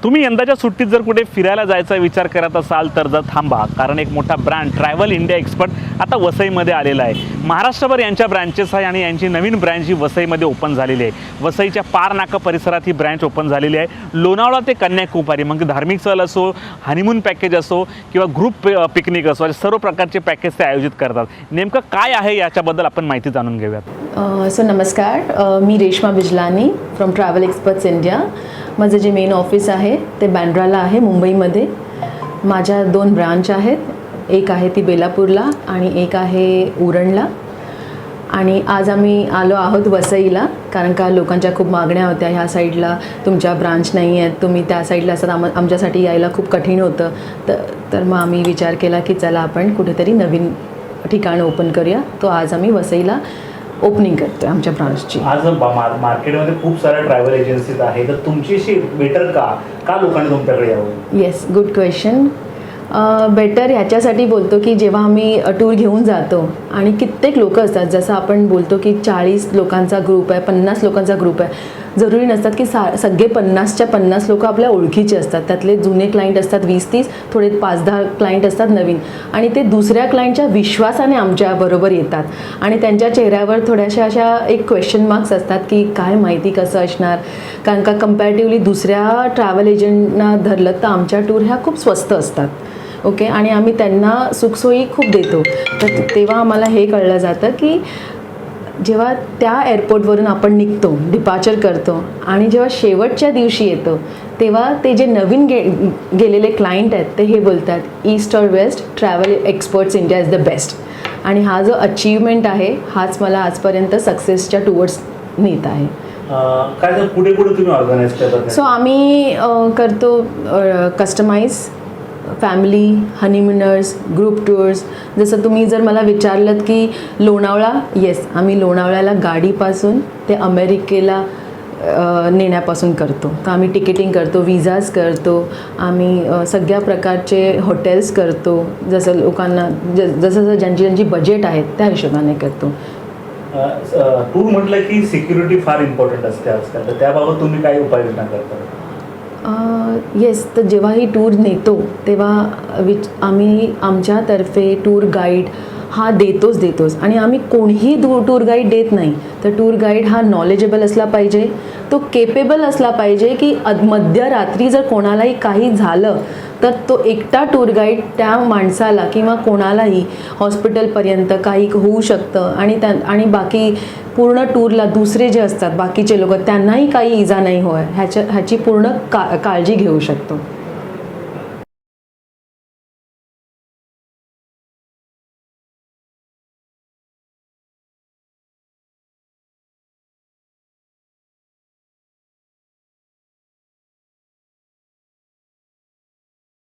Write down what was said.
तुम्ही यंदाच्या सुट्टीत जर कुठे फिरायला जायचा विचार करत असाल तर थांबा, कारण एक मोठा ब्रँड ट्रॅव्हल इंडिया एक्सपर्ट आता वसईमध्ये आलेला आहे. महाराष्ट्रभर यांच्या ब्रँचेस आहे आणि यांची नवीन ब्रँच ही वसईमध्ये ओपन झालेली आहे. वसईच्या पार नाका परिसरात ही ब्रँच ओपन झालेली आहे. लोणावळा ते कन्याकुमारी, मग धार्मिक सहल असो, हनीमून पॅकेज असो किंवा ग्रुप पिकनिक असो, अशा सर्व प्रकारचे पॅकेज ते आयोजित करतात. नेमकं काय आहे याच्याबद्दल आपण माहिती जाणून घेऊयात. सो नमस्कार, मी Reshma Bijlani from travel experts India. माझं जे मेन ऑफिस आहे ते बँड्राला आहे मुंबईमध्ये. माझ्या 2 ब्रांच आहेत, एक आहे ती बेलापूरला आणि एक आहे उरणला. आणि आज आम्ही आलो आहोत वसईला, कारण का लोकांच्या खूप मागण्या होत्या, ह्या साईडला तुमच्या ब्रांच नाही आहेत, तुम्ही त्या साईडला असतात, आमच्यासाठी यायला खूप कठीण होतं. तर मग आम्ही विचार केला की चला आपण कुठेतरी नवीन ठिकाण ओपन करूया. तो आज आम्ही वसईला ओपनिंग करतो आहे आमच्या ब्रांचची. आज मार्केटमध्ये खूप साऱ्या ट्रॅव्हल एजन्सीज आहेत, तर तुमची बेटर का लोकांनी तुमच्याकडे यावं? Yes, good question. बेटर ह्याच्यासाठी बोलतो की जेव्हा आम्ही टूर घेऊन जातो आणि कित्येक लोक असतात, जसं आपण बोलतो की 40 लोकांचा ग्रुप आहे, 50 लोकांचा ग्रुप आहे, जरुरी नसतात की सगळे 50च्या 50 लोक आपल्या ओळखीचे असतात. त्यातले जुने क्लायंट असतात 20-30, थोडे 5-10 क्लायंट असतात नवीन, आणि ते दुसऱ्या क्लायंटच्या विश्वासाने आमच्याबरोबर येतात आणि त्यांच्या चेहऱ्यावर थोड्याशा अशा एक क्वेश्चन मार्क्स असतात की काय माहिती कसं असणार, कारण का कम्पॅरेटिव्हली दुसऱ्या ट्रॅव्हल एजंटना धरलं तर आमच्या टूर ह्या खूप स्वस्त असतात. ओके, आणि आम्ही त्यांना सुखसोयी खूप देतो. तर तेव्हा आम्हाला हे कळलं जातं की जेव्हा त्या एअरपोर्टवरून आपण निघतो, डिपार्चर करतो आणि जेव्हा शेवटच्या दिवशी येतो, तेव्हा ते जे नवीन गेलेले क्लायंट आहेत ते हे बोलतात, east or west travel experts India is the best. आणि हा जो अचीवमेंट आहे हाच मला आजपर्यंत सक्सेसच्या टुवर्ड्स नेत आहे. काय पुढे तुम्ही ऑर्गनाईज करता? सो आम्ही करतो customize family, honeymooners, group tours. जसं तुम्ही जर मला विचारलं की लोणावळा, येस, आम्ही लोणावळ्याला गाडीपासून ते अमेरिकेला नेण्यापासून करतो. तर आम्ही तिकीटिंग करतो, विजाज करतो, आम्ही सगळ्या प्रकारचे हॉटेल्स करतो, जसं लोकांना जसं ज्यांची बजेट आहे त्या हिशोबाने करतो. टूर म्हटलं की सिक्युरिटी फार इम्पॉर्टंट असते आजकाल, तर त्याबाबत तुम्ही काय उपाययोजना करता? येस, तर जेव्हा ही टूर नेतो तेव्हा आम्ही आमच्यातर्फे टूर गाईड हा देतोच. आणि आम्ही कोणीही टूर गाईड देत नाही. तर टूर गाईड हा नॉलेजेबल असला पाहिजे, तो केपेबल असला पाहिजे की मध्यरात्री जर कोणालाही काही झालं तर तो एकटा टूर गाईड त्या माणसाला किंवा कोणालाही हॉस्पिटलपर्यंत काही होऊ शकतं आणि बाकी पूर्ण टूरला दुसरे जे असतात बाकीचे लोक त्यांनाही काही इजा नाही ह्याची पूर्ण काळजी घेऊ शकतो.